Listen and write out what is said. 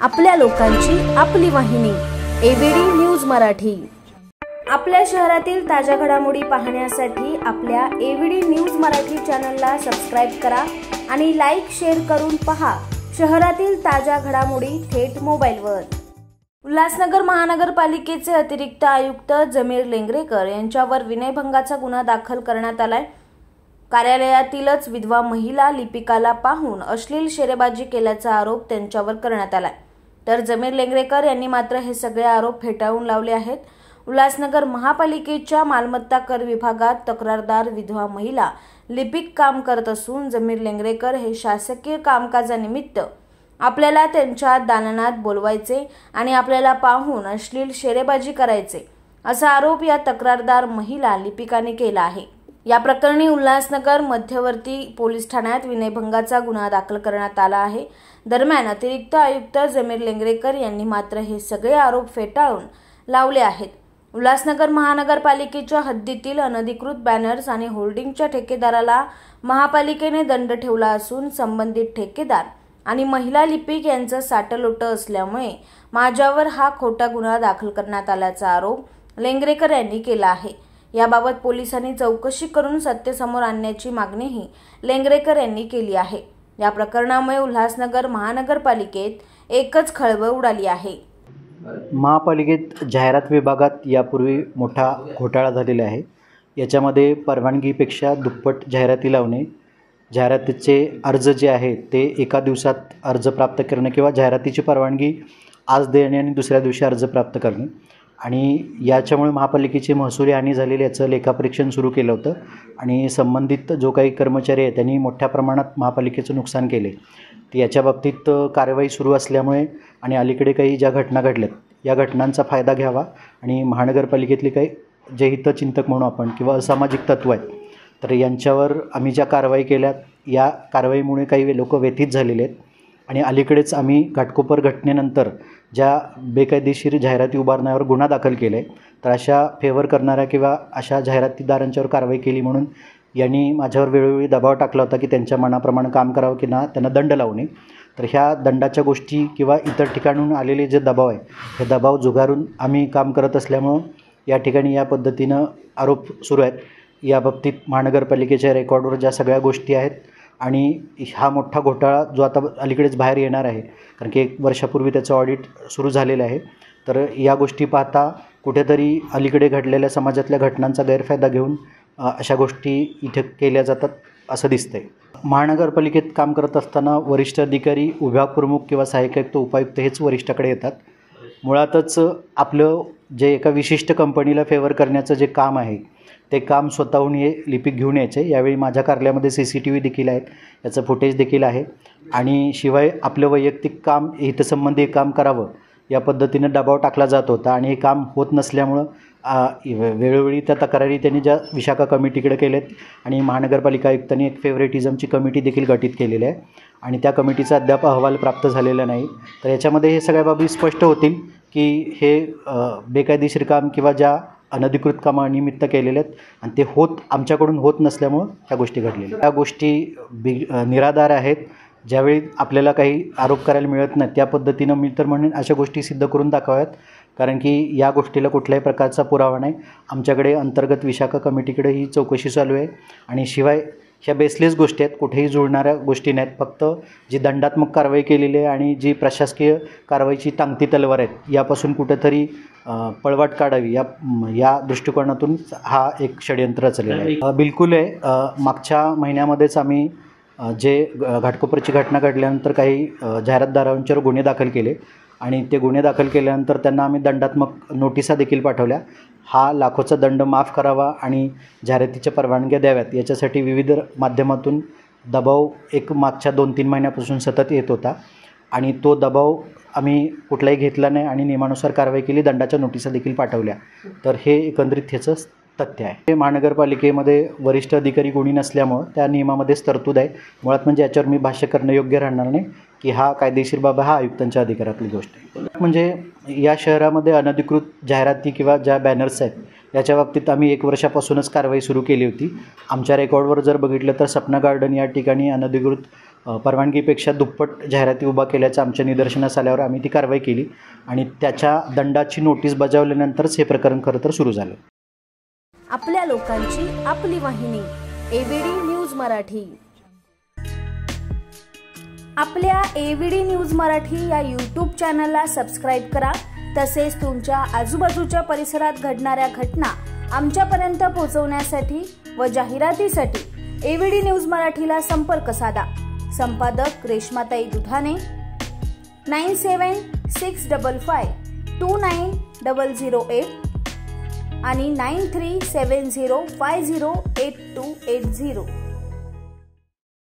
आपल्या लोकांची आपली वाहिनी एबीडी न्यूज मराठी। आपल्या शहरातील ताज्या घडामोडी पाहण्यासाठी आपल्या एबीडी न्यूज मराठी चॅनलला सबस्क्राइब करा आणि लाईक शेअर करून पहा शहरातील ताज्या घडामोडी थेट मोबाईलवर। उल्हासनगर महानगरपालिकेचे अतिरिक्त आयुक्त जमीर लेंगरेकर यांच्यावर विनयभंगाचा गुन्हा दाखल करण्यात आलाय। कार्यालयातीलच विधवा महिला लिपिकाला पाहून अश्लील शेरेबाजी केल्याचा आरोप त्यांच्यावर करण्यात आलाय। तर जमीर लेंगरेकर यांनी मात्र हे सगळे आरोप फेटाळून लावले आहेत। उल्हासनगर महापालिकेच्या मालमत्ता कर विभागात तक्रारदार विधवा महिला लिपिक काम करत असून जमीर लेंगरेकर हे शासकीय कामकाजानिमित्त आपल्याला त्यांच्या दालनात बोलवायचे आणि आपल्याला पाहून अश्लील शेरेबाजी करायचे असा आरोप या तक्रारदार महिला लिपिकाने केला आहे। या प्रकरणी उल्हासनगर मध्यवर्ती पोलीस ठाण्यात विनयभंगाचा गुन्हा दाखल करण्यात आला आहे। दरम्यान अतिरिक्त आयुक्त जमीर लेंगरेकर यांनी मात्र हे सगळे आरोप फेटाळून लावले आहेत। उल्हासनगर महानगरपालिकेच्या हद्दीतील अनधिकृत बॅनर्स आणि होर्डिंगच्या ठेकेदाराला महापालिकेने दंड ठेवला असून संबंधित ठेकेदार आणि महिला लिपिक यांचं साटलोटं असल्यामुळे माझ्यावर हा खोटा गुन्हा दाखल करण्यात आल्याचा आरोप लेंगरेकर यांनी केला आहे। याबाबत पोलिसांनी चौकशी करून सत्य समोर आणण्याची मागणीही लेंगरेकर यांनी केली आहे। या प्रकरणामुळे उल्हासनगर महानगरपालिकेत एकच खळबळ उडाली आहे। महापालिकेत जाहिरात विभागात यापूर्वी मोठा घोटाळा झालेला आहे। याच्यामध्ये परवानगीपेक्षा दुप्पट जाहिराती लावणे, जाहिरातीचे अर्ज जे आहेत ते एका दिवसात अर्ज प्राप्त करणे किंवा जाहिरातीची परवानगी आज देणे आणि दुसऱ्या दिवशी अर्ज प्राप्त करणे आणि याच्यामुळे महापालिकेची महसुली हानी झालेली याचं लेखापरीक्षण सुरू केलं होतं आणि संबंधित जो काही कर्मचारी आहे त्यांनी मोठ्या प्रमाणात महापालिकेचं नुकसान केले। याच्या बाबतीत कारवाई सुरू असल्यामुळे आणि अलीकडे काही ज्या घटना घडल्यात या घटनांचा फायदा घ्यावा आणि महानगरपालिकेतले काही जे हितचिंतक म्हणू आपण किंवा असामाजिक तत्व आहेत तर यांच्यावर आम्ही ज्या कारवाई केल्यात या कारवाईमुळे काही लोक व्यथित झालेले आहेत आणि अलीकडेच आम्ही घाटकोपर घटनेनंतर ज्या बेकायदेशीर जाहिराती उभारण्यावर गुन्हा दाखल केला आहे तर अशा फेवर करणाऱ्या किंवा अशा जाहिरातीदारांच्यावर कारवाई केली म्हणून यांनी माझ्यावर वेळोवेळी दबाव टाकला होता की त्यांच्या मनाप्रमाणे काम करावं की ना त्यांना दंड लावणे। तर ह्या दंडाच्या गोष्टी किंवा इतर ठिकाणून आलेले जे दबाव आहे हे दबाव झुगारून आम्ही काम करत असल्यामुळं या ठिकाणी या पद्धतीनं आरोप सुरू आहेत। या बाबतीत महानगरपालिकेच्या रेकॉर्डवर ज्या सगळ्या गोष्टी आहेत आणि हा मोठा घोटाळा जो आता अलीकडेच बाहेर येणार आहे कारण की 1 वर्षापूर्वी त्याचं ऑडिट सुरू झालेलं आहे तर या गोष्टी पाहता कुठेतरी अलीकडे घडलेल्या समाजातल्या घटनांचा गैरफायदा घेऊन अशा गोष्टी इथे केल्या जातात असं दिसतंय। महानगरपालिकेत काम करत असताना वरिष्ठ अधिकारी, विभाग प्रमुख किंवा सहाय्यक आयुक्त, उपायुक्त हेच वरिष्ठाकडे येतात। मुळातच आपलं जे एका विशिष्ट कंपनीला फेवर करण्याचं जे काम आहे ते काम स्वतःहून हे लिपिक घेऊन यायचे। यावेळी माझ्या कार्यालयामध्ये CCTV देखील आहेत, याचं फुटेज देखील आहे आणि शिवाय आपलं वैयक्तिक काम हितसंबंधी काम करावं या पद्धतीनं दबाव टाकला जात होता आणि हे काम होत नसल्यामुळं वेळोवेळी त्या तक्रारी त्यांनी ज्या विशाखा कमिटीकडे केल्यात आणि महानगरपालिका आयुक्तांनी एक फेवरेटिझमची कमिटी देखील गठीत केलेली आहे आणि त्या कमिटीचा अद्याप अहवाल प्राप्त झालेला नाही। तर याच्यामध्ये हे सगळ्या बाबी स्पष्ट होतील की हे बेकायदेशीर काम किंवा ज्या अनधिकृत कामं निमित्त केलेले आहेत आणि ते आमच्याकडून होत नसल्यामुळं ह्या गोष्टी घडलेल्या। त्या गोष्टी निराधार आहेत। ज्यावेळी आपल्याला काही आरोप करायला मिळत नाही त्या पद्धतीनं मी तर म्हणेन अशा गोष्टी सिद्ध करून दाखवाव्यात कारण की या गोष्टीला कुठल्याही प्रकारचा पुरावा नाही। आमच्याकडे अंतर्गत विशाखा कमिटीकडे ही चौकशी चालू आहे आणि शिवाय ह्या बेसलेस गोष्टी आहेत, कुठेही जुळणाऱ्या गोष्टी नाहीत। फक्त जी दंडात्मक कारवाई केलेली आहे आणि जी प्रशासकीय कारवाईची टांगती तलवार आहेत यापासून कुठेतरी पळवाट काढावी या दृष्टिकोनातून हा एक षडयंत्र चाललेलं आहे। बिलकुल आहे। मागच्या महिन्यामध्येच आम्ही जे घाटकोपरची घटना घडल्यानंतर काही जाहिरातदारांच्यावर गुन्हे दाखल केले आणि ते गुन्हे दाखल केल्यानंतर त्यांना आम्ही दंडात्मक नोटिसा देखील पाठवल्या। हा लाखोचा दंड माफ करावा आणि जाहिरातीच्या परवानग्या द्याव्यात याच्यासाठी विविध माध्यमातून दबाव मागच्या 2-3 महिन्यापासून सतत येत होता आणि तो दबाव आम्ही कुठलाही घेतला नाही आणि नियमानुसार कारवाई केली, दंडाच्या नोटिसा देखील पाठवल्या। तर हे एकंदरीत ह्याचं तथ्य आहे। महानगरपालिकेमध्ये वरिष्ठ अधिकारी कोणी नसल्यामुळं त्या नियमामध्येच तरतूद आहे। मुळात म्हणजे याच्यावर मी भाष्य करणं योग्य राहणार नाही की हा कायदेशीर बाब हा आयुक्तांच्या अधिकारातली गोष्ट आहे। म्हणजे या शहरामध्ये अनधिकृत जाहिराती किंवा ज्या बॅनर्स आहेत याच्या बाबतीत आम्ही 1 वर्षापासूनच कारवाई सुरू केली होती। आमच्या रेकॉर्डवर जर बघितलं तर सपना गार्डन या ठिकाणी अनधिकृत परवानगीपेक्षा दुप्पट जाहिराती उभा केल्याचं आमच्या निदर्शनास आल्यावर आम्ही ती कारवाई केली आणि त्याच्या दंडाची नोटीस बजावल्यानंतरच हे प्रकरण खरं तर सुरू झालं. आपल्या लोकांची आपली वाहिनी एव्हीडी न्यूज मराठी. आपल्या एव्हीडी न्यूज मराठी या यूट्यूब चॅनलला सबस्क्राईब करा. तसेच तुमच्या आजूबाजूच्या परिसरात घडणाऱ्या घटना आमच्यापर्यंत पोहोचवण्यासाठी व जाहिरातीसाठी एव्हीडी न्यूज मराठीला संपर्क साधा. संपादक रेश्माताई दुधाने 9765529008 आणि 9370508280.